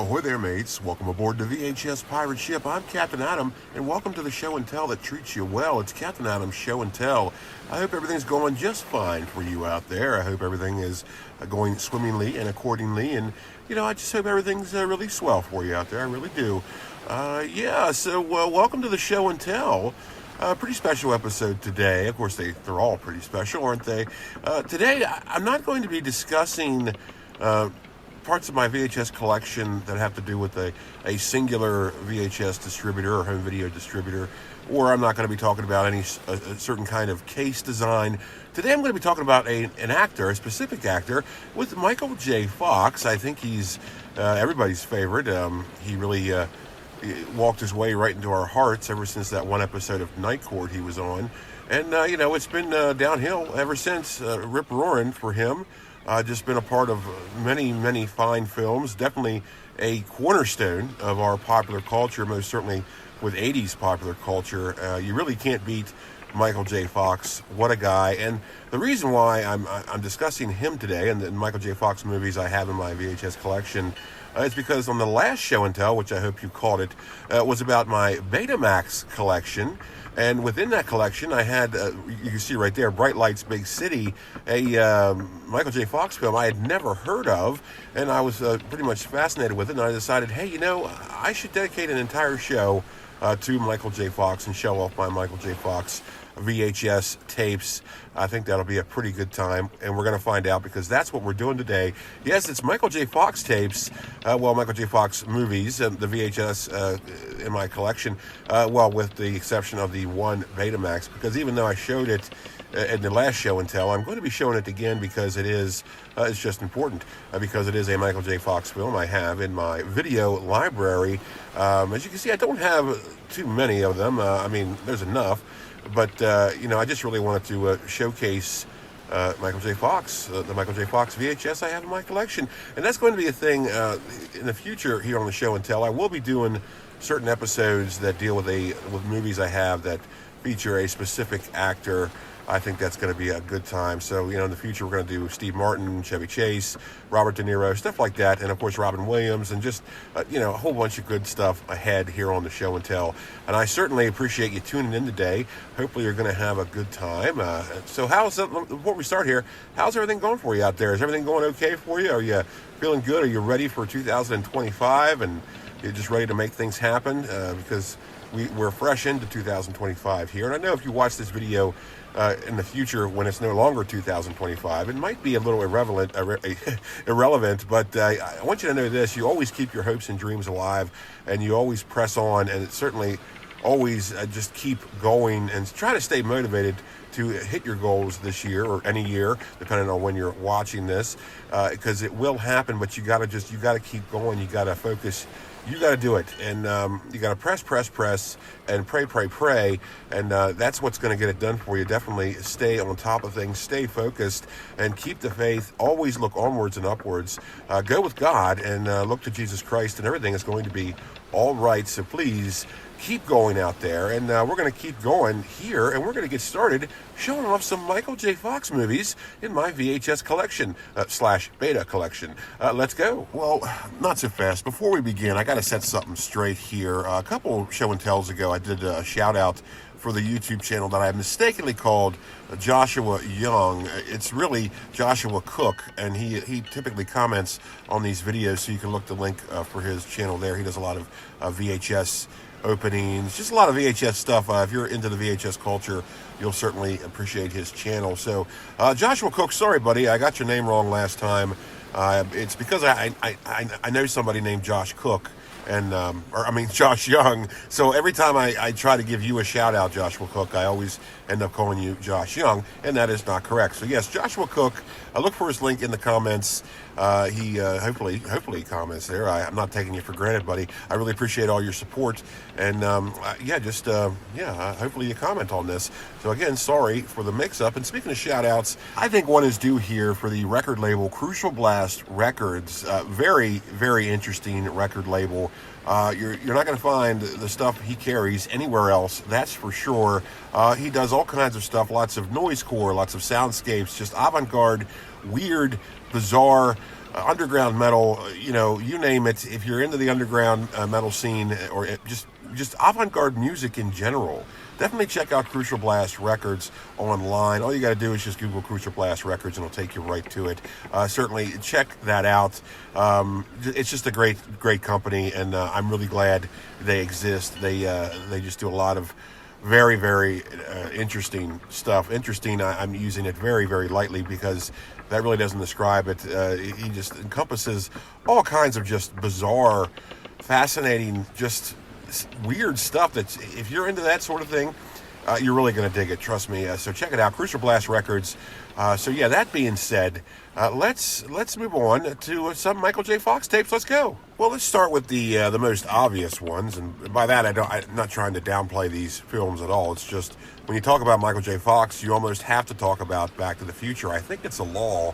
Ahoy there, mates. Welcome aboard the VHS Pirate Ship. I'm Captain Adam, and welcome to the show and tell that treats you well. It's Captain Adam's Show and Tell. I hope everything's going just fine for you out there. I hope everything is going swimmingly and accordingly, and, I just hope everything's really swell for you out there. I really do. So welcome to the Show and Tell. Pretty special episode today. Of course, they're all pretty special, aren't they? Today, I'm not going to be discussing parts of my VHS collection that have to do with a singular VHS distributor or home video distributor, or I'm not going to be talking about a certain kind of case design. Today I'm going to be talking about an actor, a specific actor, with Micheal J. Fox. I think he's everybody's favorite. He really walked his way right into our hearts ever since that one episode of Night Court he was on. And, it's been downhill ever since, rip-roaring for him. Just been a part of many, many fine films. Definitely a cornerstone of our popular culture, most certainly with 80s popular culture. You really can't beat Micheal J. Fox. What a guy. And the reason why I'm discussing him today and the Micheal J. Fox movies I have in my VHS collection is because on the last Show and Tell, which I hope you called it, was about my Betamax collection. And within that collection, I had, you can see right there, Bright Lights, Big City, a Micheal J. Fox film I had never heard of, and I was pretty much fascinated with it, and I decided, hey, I should dedicate an entire show to Micheal J. Fox and show off my Micheal J. Fox VHS tapes. I think that'll be a pretty good time, and we're going to find out because that's what we're doing today. Yes, it's Micheal J. Fox tapes, Micheal J. Fox movies, and the VHS in my collection, with the exception of the one Betamax, because even though I showed it in the last Show and Tell, I'm going to be showing it again because it's just important, because it is a Micheal J. Fox film I have in my video library. As you can see, I don't have too many of them. There's enough. But, I just really wanted to showcase Micheal J. Fox, the Micheal J. Fox VHS I have in my collection. And that's going to be a thing in the future here on the Show and Tell. I will be doing certain episodes that deal with movies I have that feature a specific actor. I think that's going to be a good time. So, in the future, we're going to do Steve Martin, Chevy Chase, Robert De Niro, stuff like that. And, of course, Robin Williams and just, a whole bunch of good stuff ahead here on the Show and Tell. And I certainly appreciate you tuning in today. Hopefully, you're going to have a good time. So before we start here, how's everything going for you out there? Is everything going okay for you? Are you feeling good? Are you ready for 2025? And you're just ready to make things happen? Because we're fresh into 2025 here. And I know if you watch this video in the future when it's no longer 2025, it might be a little irrelevant, but I want you to know this: you always keep your hopes and dreams alive, and you always press on, and certainly always just keep going and try to stay motivated to hit your goals this year or any year, depending on when you're watching this, because it will happen. But you got to keep going. You got to focus. You got to do it, and you got to press, and pray, and that's what's going to get it done for you. Definitely stay on top of things, stay focused, and keep the faith. Always look onwards and upwards. Go with God and look to Jesus Christ, and everything is going to be all right. So please keep going out there, and we're going to keep going here, and we're going to get started showing off some Micheal J. Fox movies in my VHS collection / beta collection. Let's go. Well, not so fast. Before we begin, I got to set something straight here. A couple Show and Tells ago, I did a shout out for the YouTube channel that I mistakenly called Joshua Young. It's really Joshua Cook, and he typically comments on these videos, so you can look the link for his channel there. He does a lot of VHS openings, just a lot of VHS stuff. If you're into the VHS culture, you'll certainly appreciate his channel. So, Joshua Cook, sorry, buddy, I got your name wrong last time. It's because I know somebody named Josh Cook, and Josh Young. So every time I try to give you a shout out, Joshua Cook, I always end up calling you Josh Young, and that is not correct. So yes, Joshua Cook. Look for his link in the comments. He hopefully comments there. I'm not taking you for granted, buddy. I really appreciate all your support, and hopefully you comment on this. So again, sorry for the mix-up. And speaking of shout-outs, I think one is due here for the record label Crucial Blast Records. Very, very interesting record label. You're not going to find the stuff he carries anywhere else, that's for sure. He does all kinds of stuff, lots of noisecore, lots of soundscapes, just avant-garde, weird, bizarre, underground metal, you name it. If you're into the underground metal scene or just avant-garde music in general, definitely check out Crucial Blast Records online. All you got to do is just Google Crucial Blast Records, and it'll take you right to it. Certainly check that out. It's just a great company, and I'm really glad they exist. They just do a lot of very, very interesting stuff. Interesting, I'm using it very, very lightly because that really doesn't describe it. He just encompasses all kinds of just bizarre, fascinating, just weird stuff that if you're into that sort of thing, you're really going to dig it. Trust me. So check it out, Crucial Blast Records. So yeah, that being said, let's move on to some Michael J. Fox tapes. Let's go. Well, let's start with the most obvious ones, and by that I'm not trying to downplay these films at all. It's just when you talk about Michael J. Fox, you almost have to talk about Back to the Future. I think it's a law,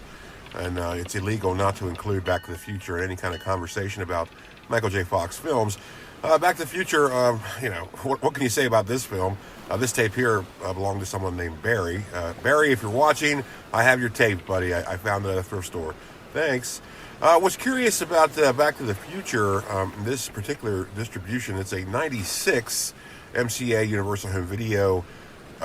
and it's illegal not to include Back to the Future in any kind of conversation about Michael J. Fox films. Back to the Future, what can you say about this film? This tape here belonged to someone named Barry. Barry, if you're watching, I have your tape, buddy. I found it at a thrift store. Thanks. What's curious about Back to the Future, this particular distribution, it's a 96 MCA Universal Home Video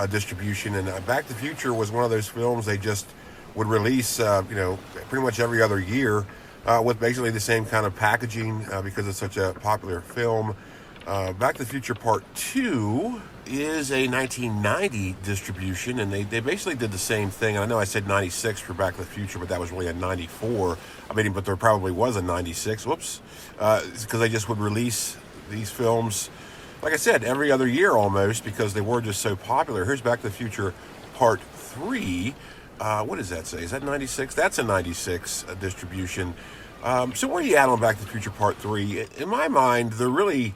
distribution, and Back to the Future was one of those films they just would release, pretty much every other year. With basically the same kind of packaging because it's such a popular film. Back to the Future Part 2 is a 1990 distribution, and they basically did the same thing. And I know I said 96 for Back to the Future, but that was really a 94. But there probably was a 96. Whoops. Because they just would release these films, like I said, every other year almost, because they were just so popular. Here's Back to the Future Part 3. What does that say? Is that 96? That's a 96 distribution. So where are you at on Back to the Future Part 3? In my mind, there really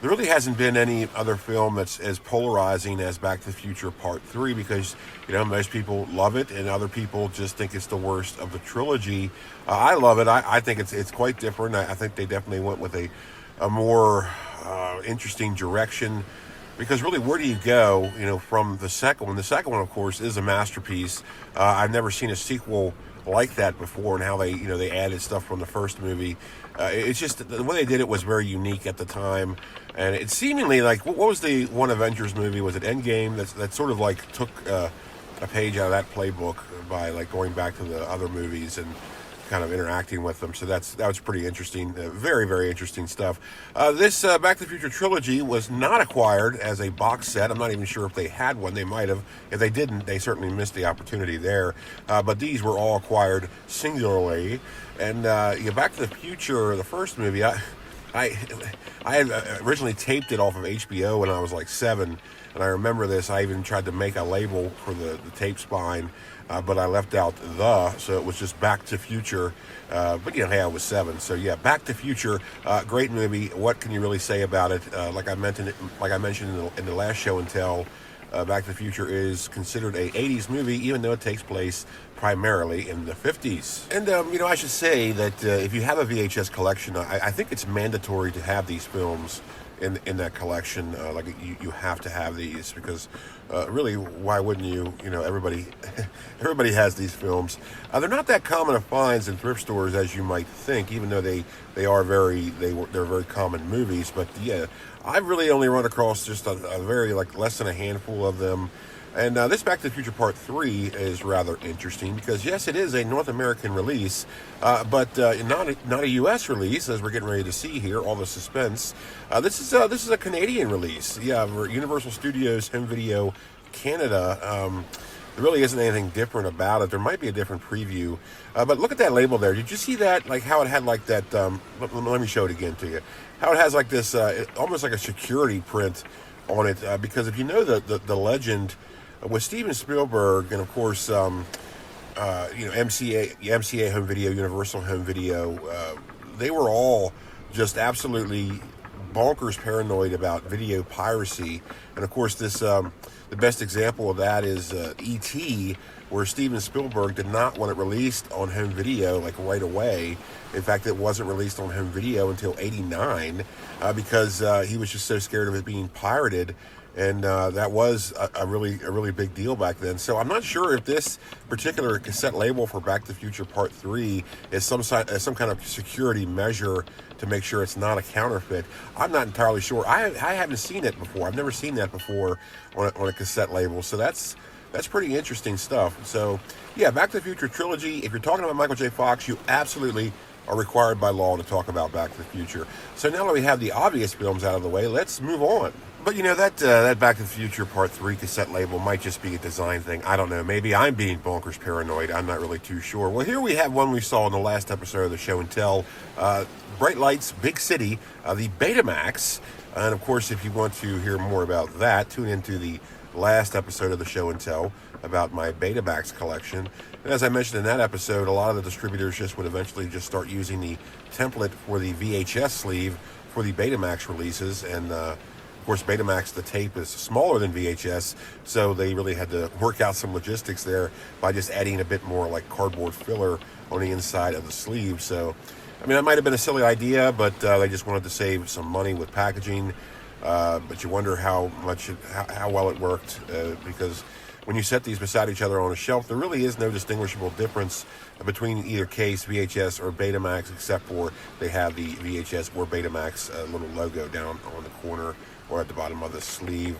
hasn't been any other film that's as polarizing as Back to the Future Part 3 because, most people love it and other people just think it's the worst of the trilogy. I love it. I think it's quite different. I think they definitely went with a more interesting direction. Because really, where do you go, from the second one? The second one, of course, is a masterpiece. I've never seen a sequel like that before, and how they added stuff from the first movie. It's just the way they did it was very unique at the time, and it seemingly like what was the one Avengers movie? Was it Endgame? That sort of like took a page out of that playbook by like going back to the other movies and kind of interacting with them. So that was pretty interesting. Very, very interesting stuff. This Back to the Future trilogy was not acquired as a box set. I'm not even sure if they had one. They might have. If they didn't, they certainly missed the opportunity there. But these were all acquired singularly. And Back to the Future, the first movie, I had originally taped it off of HBO when I was like 7. And I remember this. I even tried to make a label for the tape spine. But I left out so it was just Back to Future. But hey, I was 7, so yeah, Back to Future, great movie. What can you really say about it? Like I mentioned in the last show and tell, Back to the Future is considered a 80s movie, even though it takes place primarily in the 50s. And I should say that if you have a VHS collection, I think it's mandatory to have these films in that collection. You have to have these because really, why wouldn't you? Everybody has these films. They're not that common to find in thrift stores as you might think, even though they're very common movies. But yeah, I've really only run across just a very less than a handful of them. And this Back to the Future Part 3 is rather interesting because, yes, it is a North American release, but not a U.S. release, as we're getting ready to see here, all the suspense. This is a Canadian release. Yeah, Universal Studios Home Video Canada. There really isn't anything different about it. There might be a different preview. But look at that label there. Did you see that? Like how it had like that, let me show it again to you. How it has like this, almost like a security print on it. Because if you know the legend, with Steven Spielberg and of course MCA Home Video, Universal Home Video, they were all just absolutely bonkers paranoid about video piracy. And of course this the best example of that is E.T. where Steven Spielberg did not want it released on home video like right away. In fact, it wasn't released on home video until '89 because he was just so scared of it being pirated. And that was a really big deal back then. So I'm not sure if this particular cassette label for Back to the Future Part 3 is some kind of security measure to make sure it's not a counterfeit. I'm not entirely sure. I haven't seen it before. I've never seen that before on a cassette label. So that's pretty interesting stuff. So yeah, Back to the Future trilogy. If you're talking about Michael J. Fox, you absolutely are required by law to talk about Back to the Future. So now that we have the obvious films out of the way, let's move on. But you know, that Back to the Future Part 3 cassette label might just be a design thing. I don't know. Maybe I'm being bonkers paranoid. I'm not really too sure. Well, here we have one we saw in the last episode of the Show and Tell. Bright Lights, Big City, the Betamax. And of course, if you want to hear more about that, tune into the last episode of the Show and Tell about my Betamax collection. And as I mentioned in that episode, a lot of the distributors just would eventually just start using the template for the VHS sleeve for the Betamax releases. And of course, Betamax, the tape is smaller than VHS, so they really had to work out some logistics there by just adding a bit more like cardboard filler on the inside of the sleeve. So, I mean, that might have been a silly idea, but they just wanted to save some money with packaging. But you wonder how well it worked, because when you set these beside each other on a shelf, there really is no distinguishable difference between either case, VHS or Betamax, except for they have the VHS or Betamax little logo down on the corner or at the bottom of the sleeve.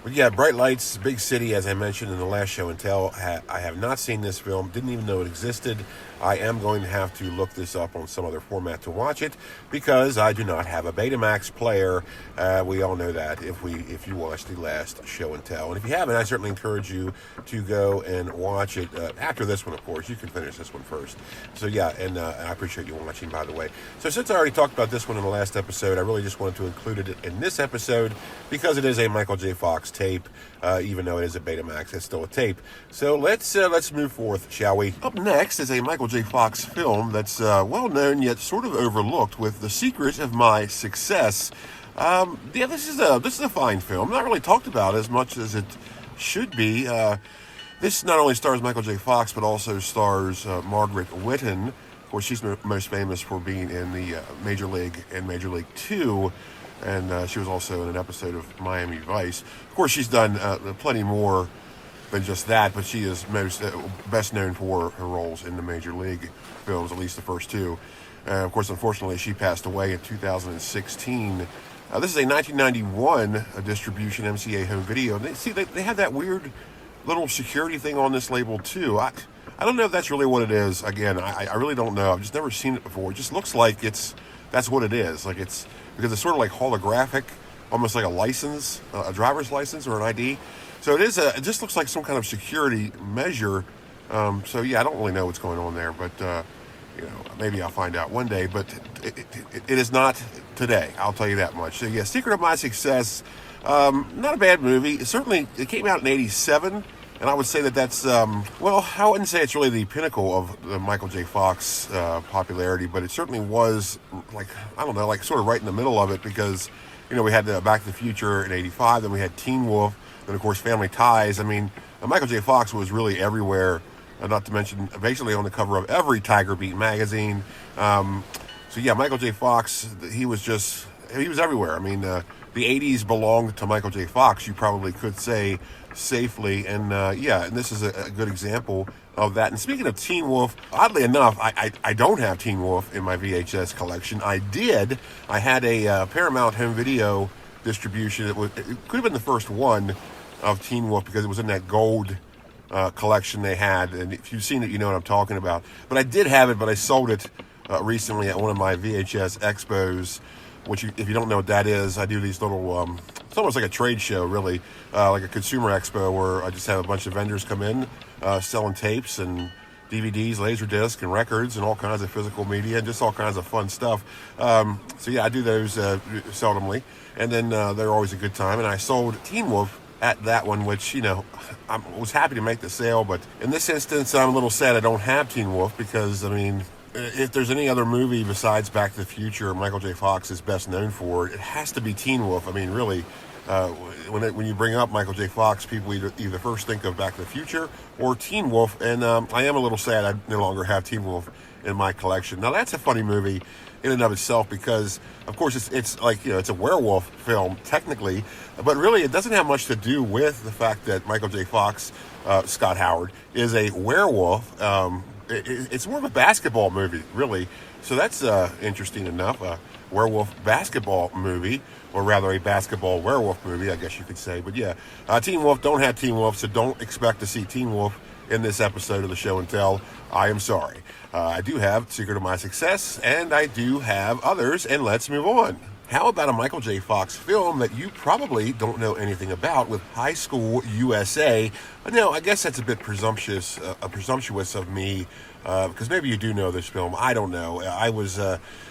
But yeah, Bright Lights, Big City, as I mentioned in the last Show and Tell, I have not seen this film, didn't even know it existed. I am going to have to look this up on some other format to watch it because I do not have a Betamax player. We all know that if you watched the last Show and Tell. And if you haven't, I certainly encourage you to go and watch it after this one, of course. You can finish this one first. So yeah, and I appreciate you watching, by the way. So since I already talked about this one in the last episode, I really just wanted to include it in this episode because it is a Michael J. Fox tape. Even though it is a Betamax, it's still a tape. So let's move forth, shall we? Up next is a Michael J. Fox film that's well known yet sort of overlooked, with The Secret of My Success. Yeah, this is a fine film. Not really talked about as much as it should be. This not only stars Michael J. Fox, but also stars Margaret Whitten. Of course, she's most famous for being in the Major League and Major League 2. And she was also in an episode of Miami Vice. Of course, she's done plenty more than just that, but she is best known for her roles in the Major League films, at least the first two. Of course, unfortunately, she passed away in 2016. This is a 1991 distribution MCA home video. And they have that weird little security thing on this label, too. I don't know if that's really what it is. Again, I really don't know. I've just never seen it before. It just looks like that's what it is. Like because it's sort of like holographic, almost like a license, a driver's license or an ID. So it just looks like some kind of security measure. So yeah, I don't really know what's going on there, but maybe I'll find out one day. But it is not today. I'll tell you that much. So yeah, Secret of My Success, not a bad movie. Certainly, it came out in '87. And I would say that's, well, I wouldn't say it's really the pinnacle of the Michael J. Fox popularity, but it certainly was, like sort of right in the middle of it because, we had the Back to the Future in '85, then we had Teen Wolf, then, of course, Family Ties. I mean, Michael J. Fox was really everywhere, not to mention basically on the cover of every Tiger Beat magazine. So, yeah, Michael J. Fox, he was everywhere. I mean, the '80s belonged to Michael J. Fox, you probably could say safely. And and this is a good example of that. And speaking of Teen Wolf, oddly enough, I don't have Teen Wolf in my VHS collection. I had a Paramount home video distribution. It could have been the first one of Teen Wolf because it was in that gold collection they had. And if you've seen it, you know what I'm talking about. But I did have it, but I sold it recently at one of my VHS expos, which if you don't know what that is, I do these little, it's almost like a trade show, really, like a consumer expo where I just have a bunch of vendors come in selling tapes and DVDs, Laserdisc, and records, and all kinds of physical media, and just all kinds of fun stuff. So yeah, I do those seldomly, and then they're always a good time. And I sold Teen Wolf at that one, which, I was happy to make the sale, but in this instance, I'm a little sad I don't have Teen Wolf because, I mean, if there's any other movie besides Back to the Future Michael J. Fox is best known for, it has to be Teen Wolf. I mean, really, When you bring up Michael J. Fox, people either first think of Back to the Future or Teen Wolf, and I am a little sad I no longer have Teen Wolf in my collection. Now that's a funny movie in and of itself because, of course, it's like, it's a werewolf film technically, but really it doesn't have much to do with the fact that Michael J. Fox, Scott Howard, is a werewolf. It's more of a basketball movie, really. So that's interesting enough. A werewolf basketball movie, or rather a basketball werewolf movie, I guess you could say. But yeah, Teen Wolf don't have Teen Wolf, so don't expect to see Teen Wolf in this episode of the show and tell. I am sorry. I do have Secret of My Success, and I do have others, and let's move on. How about a Michael J. Fox film that you probably don't know anything about with High School USA? No, I guess that's a bit presumptuous of me, because maybe you do know this film. I don't know. I was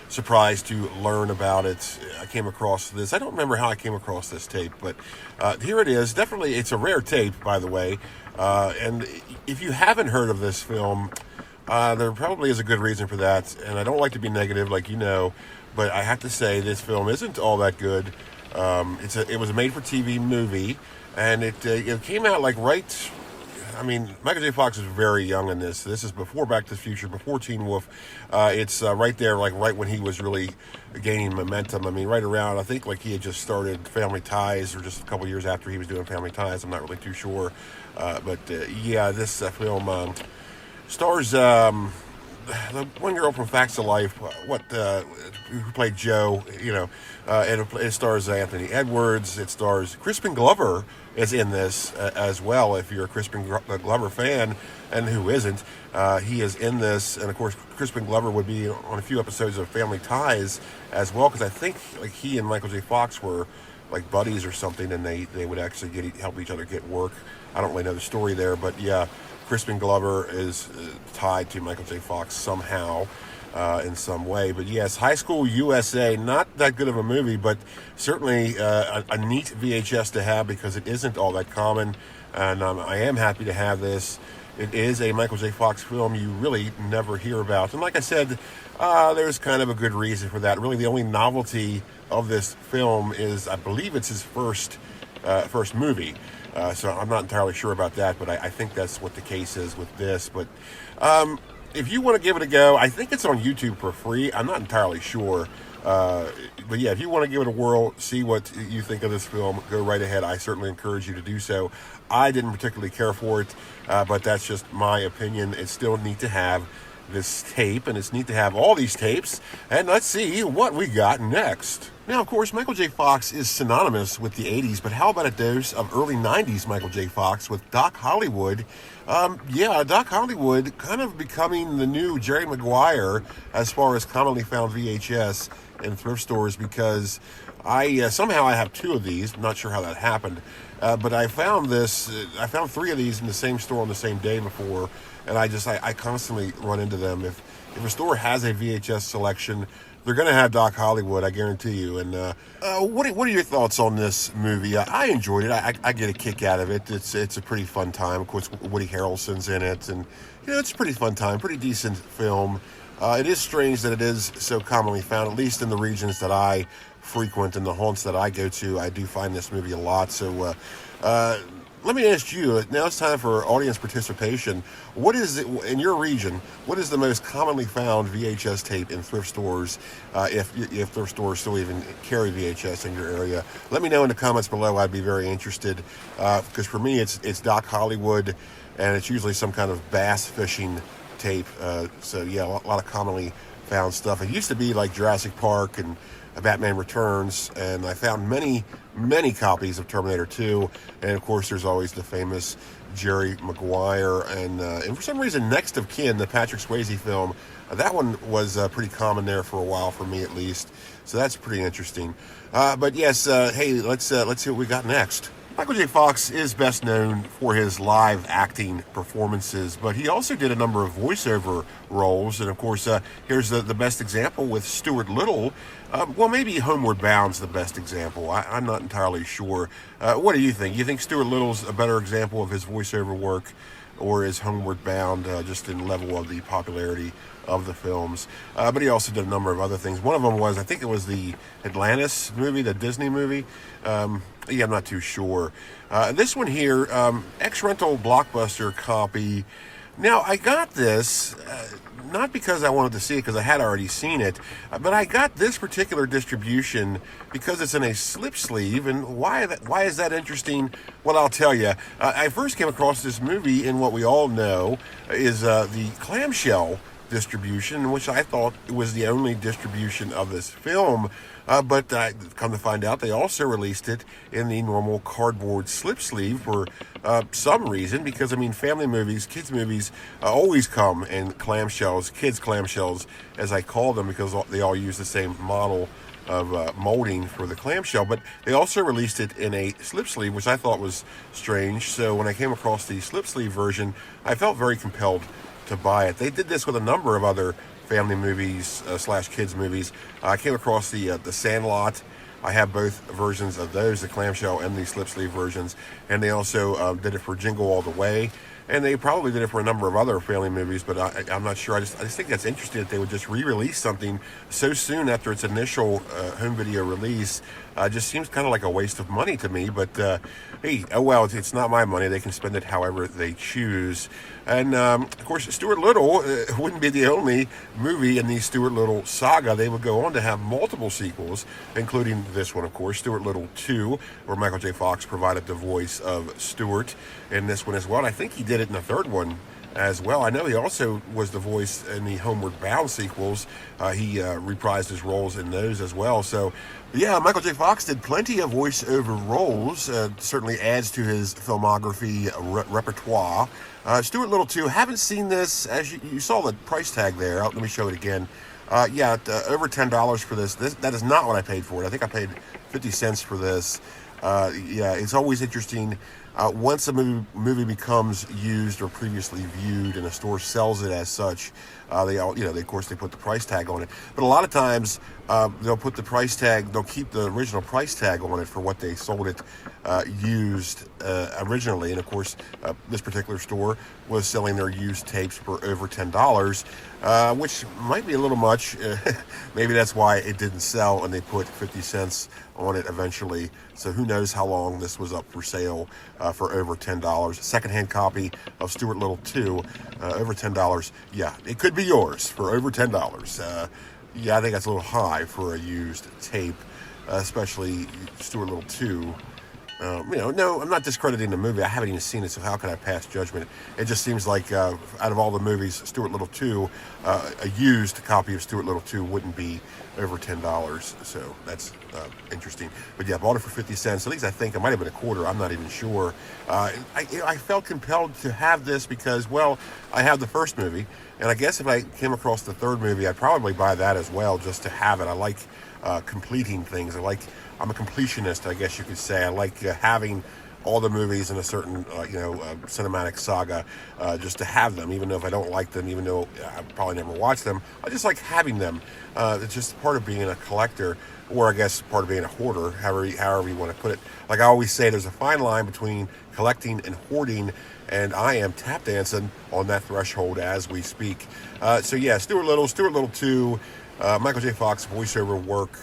surprised to learn about it. I came across this. I don't remember how I came across this tape, but here it is. Definitely, it's a rare tape, by the way. And if you haven't heard of this film, there probably is a good reason for that. And I don't like to be negative, like you know, but I have to say this film isn't all that good. It was a made-for-TV movie, and it came out like right. I mean, Michael J. Fox is very young in this. This is before Back to the Future, before Teen Wolf. It's right there, like right when he was really gaining momentum. I mean, right around, I think like he had just started Family Ties, or just a couple years after he was doing Family Ties. I'm not really too sure. But yeah, this film stars the one girl from Facts of Life, who played Joe, and it stars Anthony Edwards. It stars Crispin Glover is in this as well. If you're a Crispin Glover fan, and who isn't, he is in this. And of course, Crispin Glover would be on a few episodes of Family Ties as well, because I think like he and Michael J. Fox were like buddies or something, and they would actually help each other get work. I don't really know the story there, but yeah, Crispin Glover is tied to Michael J. Fox somehow, in some way. But yes, High School USA, not that good of a movie, but certainly a neat VHS to have, because it isn't all that common, and I am happy to have this. It is a Michael J. Fox film you really never hear about. And like I said, there's kind of a good reason for that. Really, the only novelty of this film is, I believe it's his first movie. So I'm not entirely sure about that, but I think that's what the case is with this. But if you want to give it a go, I think it's on YouTube for free. I'm not entirely sure. But yeah, if you want to give it a whirl, see what you think of this film, go right ahead. I certainly encourage you to do so. I didn't particularly care for it, but that's just my opinion. It's still neat to have this tape, and it's neat to have all these tapes. And let's see what we got next. Now, of course, Michael J. Fox is synonymous with the 80s, but how about a dose of early 90s Michael J. Fox with Doc Hollywood? Doc Hollywood kind of becoming the new Jerry Maguire as far as commonly found VHS in thrift stores, because somehow I have two of these. I'm not sure how that happened, but I found three of these in the same store on the same day before, and I constantly run into them. If a store has a VHS selection, they're going to have Doc Hollywood, I guarantee you. And what are your thoughts on this movie? I enjoyed it. I get a kick out of it. It's a pretty fun time. Of course, Woody Harrelson's in it, and it's a pretty fun time, pretty decent film. It is strange that it is so commonly found, at least in the regions that I frequent and the haunts that I go to. I do find this movie a lot. So let me ask you, now it's time for audience participation. What is it in your region? What is the most commonly found VHS tape in thrift stores, if thrift stores still even carry VHS in your area? Let me know in the comments below. I'd be very interested, because for me it's Doc Hollywood, and it's usually some kind of bass fishing tape. So yeah, a lot of commonly found stuff. It used to be like Jurassic Park and Batman Returns, and I found many copies of Terminator 2, and of course there's always the famous Jerry Maguire, and for some reason Next of Kin, the Patrick Swayze film, that one was pretty common there for a while, for me at least, so that's pretty interesting. But yes, hey, let's see what we got next. Michael J. Fox is best known for his live acting performances, but he also did a number of voiceover roles. And of course, here's the best example with Stuart Little. Well, maybe Homeward Bound's the best example. I'm not entirely sure. What do you think? You think Stuart Little's a better example of his voiceover work? or is Homeward Bound, just in level of the popularity of the films. But he also did a number of other things. One of them was, I think it was the Atlantis movie, the Disney movie. Yeah, I'm not too sure. This one here, ex-rental Blockbuster copy. Now, I got this, not because I wanted to see it, because I had already seen it, but I got this particular distribution because it's in a slip sleeve. And why is that interesting? Well, I'll tell you. I first came across this movie in what we all know is the clamshell distribution, which I thought was the only distribution of this film. But come to find out, they also released it in the normal cardboard slip sleeve for some reason, because, I mean, family movies, kids movies always come in clamshells, kids clamshells, as I call them, because they all use the same model of molding for the clamshell. But they also released it in a slip sleeve, which I thought was strange. So when I came across the slip sleeve version, I felt very compelled to buy it. They did this with a number of other family movies slash kids movies. I came across the Sandlot. I have both versions of those, the clamshell and the slip sleeve versions. And they also did it for Jingle All the Way. And they probably did it for a number of other family movies, but I'm not sure. I just think that's interesting that they would just re-release something so soon after its initial home video release. Just seems kind of like a waste of money to me. But hey, oh well, it's not my money. They can spend it however they choose. And of course, Stuart Little wouldn't be the only movie in the Stuart Little saga. They would go on to have multiple sequels, including this one, of course, Stuart Little 2, where Michael J. Fox provided the voice of Stuart in this one as well. And I think he did it in the third one as well. I know he also was the voice in the Homeward Bound sequels. He reprised his roles in those as well. So, yeah, Michael J. Fox did plenty of voiceover roles. Certainly adds to his filmography repertoire. Stuart Little 2, haven't seen this. As you saw the price tag there. Let me show it again. Yeah, over $10 for this. That is not what I paid for it. I think I paid 50 cents for this. Yeah, it's always interesting. Once a movie becomes used or previously viewed and a store sells it as such, of course they put the price tag on it. But a lot of times they'll put the price tag, they'll keep the original price tag on it for what they sold it used originally. And of course, this particular store was selling their used tapes for over $10, which might be a little much. Maybe that's why it didn't sell and they put 50 cents on it eventually. So who knows how long this was up for sale for over $10. Secondhand copy of Stuart Little 2, over $10. Yeah, it could be yours for over $10. Yeah, I think that's a little high for a used tape, especially Stuart Little 2. No, I'm not discrediting the movie. I haven't even seen it, so how can I pass judgment? It just seems like out of all the movies, Stuart Little 2, a used copy of Stuart Little 2 wouldn't be over $10. So that's interesting. But yeah, bought it for 50 cents. At least I think it might have been a quarter. I'm not even sure. I felt compelled to have this because, well, I have the first movie. And I guess if I came across the third movie, I'd probably buy that as well just to have it. I like completing things. I'm a completionist, I guess you could say. I like having all the movies in a certain, cinematic saga, just to have them, even though if I don't like them, even though I probably never watch them. I just like having them. It's just part of being a collector, or I guess part of being a hoarder, however you want to put it. Like I always say, there's a fine line between collecting and hoarding, and I am tap dancing on that threshold as we speak. So yeah, Stuart Little 2, Michael J. Fox voiceover work,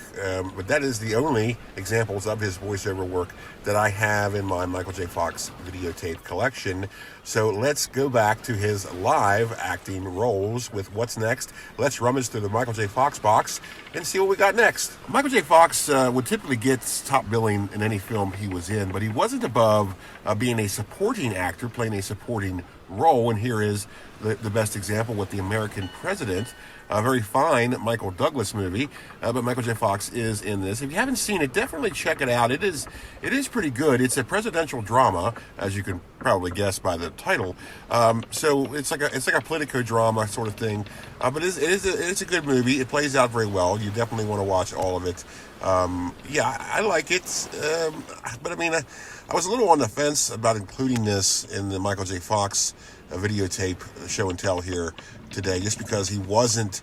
but that is the only examples of his voiceover work that I have in my Michael J. Fox videotape collection. So let's go back to his live acting roles with what's next. Let's rummage through the Michael J. Fox box and see what we got next. Michael J. Fox would typically get top billing in any film he was in, but he wasn't above being a supporting actor, playing a supporting role, and here is the best example with The American President, a very fine Michael Douglas movie, but Michael J. Fox is in this. If you haven't seen it, definitely check it out. It is pretty good. It's a presidential drama, as you can probably guess by the title. So it's like a politico drama sort of thing, but it's a good movie. It plays out very well. You definitely want to watch all of it. Yeah, I like it, but I mean, I was a little on the fence about including this in the Michael J. Fox videotape show and tell here today, just because he wasn't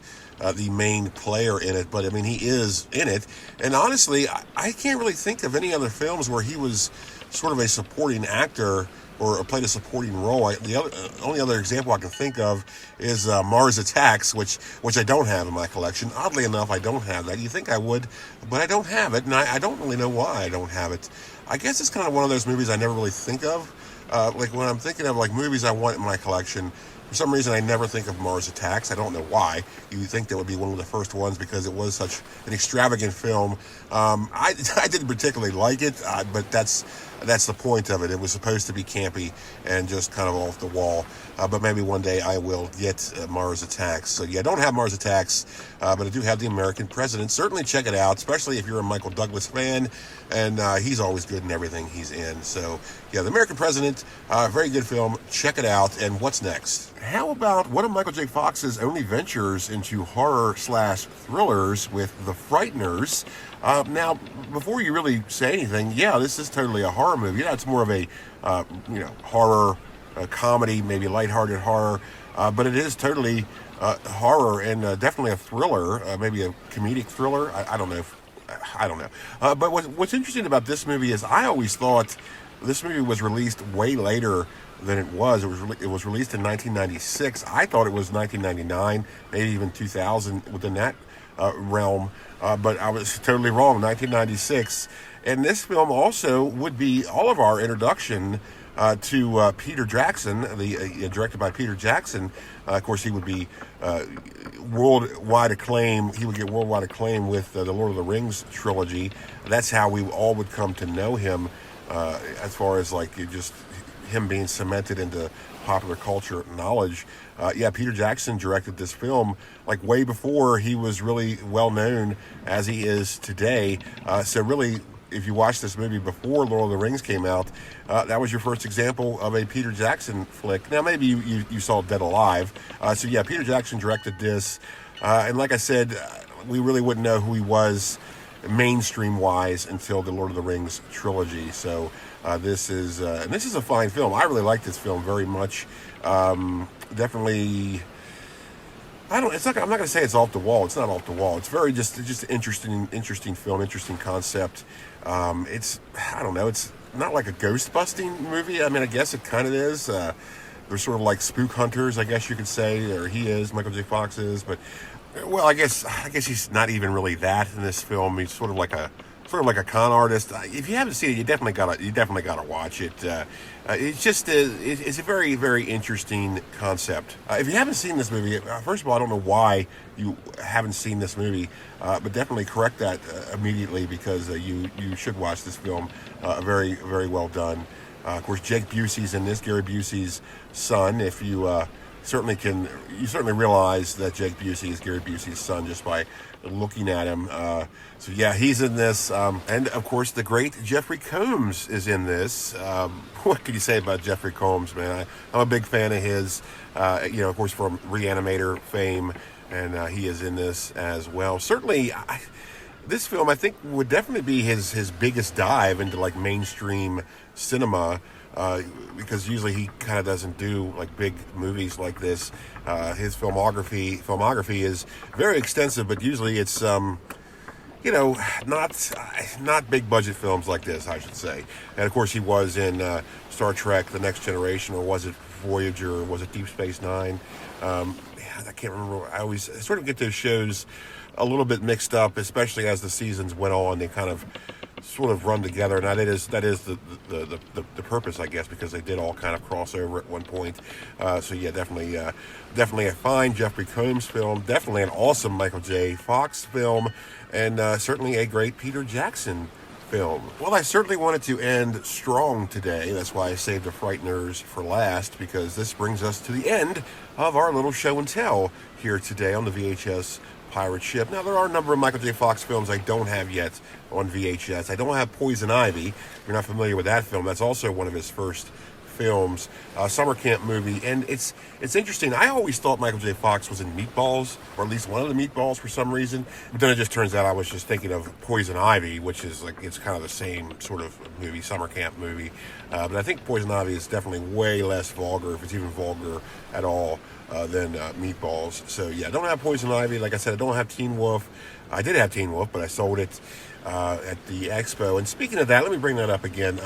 the main player in it. But I mean, he is in it, and honestly, I can't really think of any other films where he was sort of a supporting actor, or played a supporting role. The only other example I can think of is Mars Attacks, which I don't have in my collection. Oddly enough, I don't have that. You think I would, but I don't have it, and I don't really know why I don't have it. I guess it's kind of one of those movies I never really think of. Like when I'm thinking of like movies I want in my collection, for some reason I never think of Mars Attacks. I don't know why. You would think that would be one of the first ones because it was such an extravagant film. I didn't particularly like it, but that's the point of it. It was supposed to be campy and just kind of off the wall. But maybe one day I will get Mars Attacks. So yeah, I don't have Mars Attacks, but I do have The American President. Certainly check it out, especially if you're a Michael Douglas fan, and he's always good in everything he's in. So yeah, The American President, very good film. Check it out. And what's next? How about one of Michael J. Fox's only ventures into horror/thrillers with The Frighteners? Now, before you really say anything, yeah, this is totally a horror movie. Yeah, it's more of a horror comedy, maybe lighthearted horror, but it is totally horror and definitely a thriller, maybe a comedic thriller. I don't know. I don't know. But what's interesting about this movie is I always thought this movie was released way later than it was. It was released in 1996. I thought it was 1999, maybe even 2000, within that realm. But I was totally wrong. 1996. And this film also would be all of our introduction to Peter Jackson, directed by Peter Jackson. Of course, he would be worldwide acclaim. He would get worldwide acclaim with the Lord of the Rings trilogy. That's how we all would come to know him, as far as like just him being cemented into popular culture knowledge. Yeah, Peter Jackson directed this film like way before he was really well known as he is today. So really, if you watched this movie before Lord of the Rings came out, that was your first example of a Peter Jackson flick. Now, maybe you saw Dead Alive. So yeah, Peter Jackson directed this. And like I said, we really wouldn't know who he was mainstream-wise until the Lord of the Rings trilogy. So this is a fine film. I really like this film very much. Definitely... I'm not going to say it's off the wall. It's not off the wall. It's very just interesting film, interesting concept. It's, I don't know, it's not like a ghost busting movie. I mean, I guess it kind of is. They're sort of like spook hunters, I guess you could say, or he is, Michael J. Fox is. But well, I guess he's not even really that in this film. He's sort of like a con artist. If you haven't seen it, you definitely gotta watch it. It's just it's a very, very interesting concept. If you haven't seen this movie, first of all, I don't know why you haven't seen this movie, but definitely correct that immediately, because you should watch this film. Very, very well done. Of course, Jake Busey's in this, Gary Busey's son. If you certainly realize that Jake Busey is Gary Busey's son just by looking at him. So yeah, he's in this. And of course, the great Jeffrey Combs is in this. What can you say about Jeffrey Combs, man? I'm a big fan of his, of course, from Reanimator fame, and he is in this as well. Certainly, this film, I think, would definitely be his biggest dive into like mainstream cinema. Because usually he kind of doesn't do like big movies like this. His filmography is very extensive, but usually it's not big budget films like this, I should say. And of course, he was in Star Trek: The Next Generation, or was it Voyager, or was it Deep Space Nine? I can't remember. I always sort of get those shows a little bit mixed up, especially as the seasons went on. They kind of sort of run together, and that is the purpose, I guess, because they did all kind of cross over at one point. So yeah, definitely a fine Jeffrey Combs film, definitely an awesome Michael J. Fox film, and certainly a great Peter Jackson film. Well, I certainly wanted to end strong today. That's why I saved The Frighteners for last, because this brings us to the end of our little show and tell here today on the VHS Pirate Ship. Now, there are a number of Michael J. Fox films I don't have yet on VHS. I don't have Poison Ivy. If you're not familiar with that film, that's also one of his first films, summer camp movie. And it's interesting. I always thought Michael J. Fox was in Meatballs, or at least one of the Meatballs for some reason. But then it just turns out I was just thinking of Poison Ivy, which is like, it's kind of the same sort of movie, summer camp movie. But I think Poison Ivy is definitely way less vulgar, if it's even vulgar at all, than Meatballs. So yeah, I don't have Poison Ivy. Like I said, I don't have Teen Wolf. I did have Teen Wolf, but I sold it. at the expo. And speaking of that, let me bring that up again.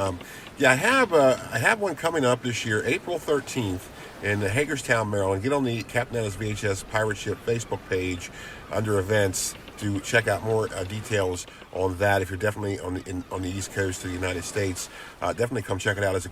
Yeah, I have one coming up this year, April 13th, in Hagerstown, Maryland. Get on the Captain Adams VHS Pirate Ship Facebook page under events to check out more details on that. If you're definitely on the East Coast of the United States, definitely come check it out. It's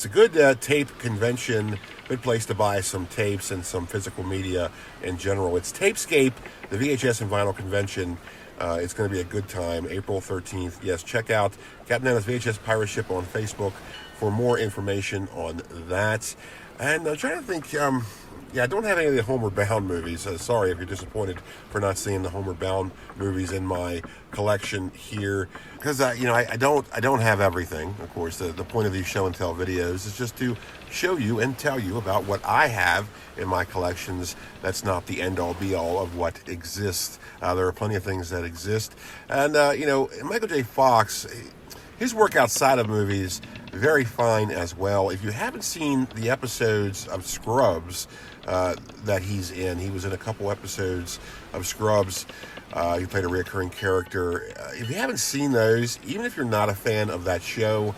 a good tape convention, good place to buy some tapes and some physical media in general. It's Tapescape, the VHS and vinyl convention. It's going to be a good time, April 13th. Yes, check out Captain Adams VHS Pirate Ship on Facebook for more information on that. And I'm trying to think, I don't have any of the Homeward Bound movies. Sorry if you're disappointed for not seeing the Homeward Bound movies in my collection here, because I don't have everything. Of course, the point of these show and tell videos is just to show you and tell you about what I have in my collections. That's not the end all be all of what exists. There are plenty of things that exist, and Michael J. Fox, his work outside of movies, very fine as well. If you haven't seen the episodes of Scrubs that he's in, he was in a couple episodes of Scrubs. He played a recurring character. If you haven't seen those, even if you're not a fan of that show,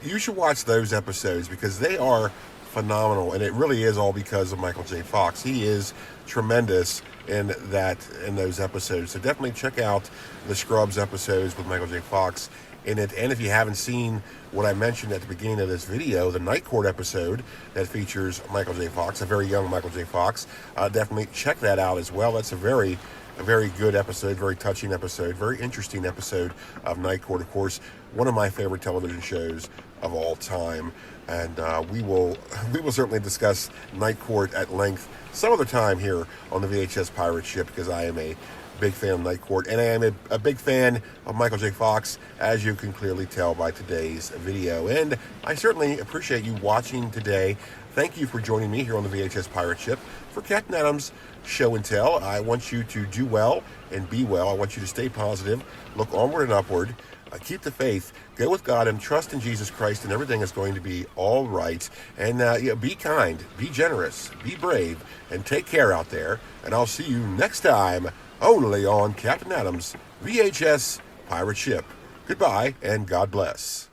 you should watch those episodes because they are phenomenal, and it really is all because of Michael J. Fox. He is tremendous in those episodes. So definitely check out the Scrubs episodes with Michael J. Fox in it. And if you haven't seen what I mentioned at the beginning of this video, the Night Court episode that features Michael J. Fox, a very young Michael J. Fox, definitely check that out as well. That's a very good episode, very touching episode, very interesting episode of Night Court. Of course, one of my favorite television shows of all time. And we will certainly discuss Night Court at length some other time here on the VHS Pirate Ship, because I am a big fan of Night Court, and I am a big fan of Michael J. Fox, as you can clearly tell by today's video. And I certainly appreciate you watching today. Thank you for joining me here on the VHS Pirate Ship for Captain Adams Show and Tell. I want you to do well and be well. I want you to stay positive, look onward and upward, keep the faith, go with God, and trust in Jesus Christ, and everything is going to be all right. And be kind, be generous, be brave, and take care out there. And I'll see you next time, only on Captain Adams VHS Pirate Ship. Goodbye, and God bless.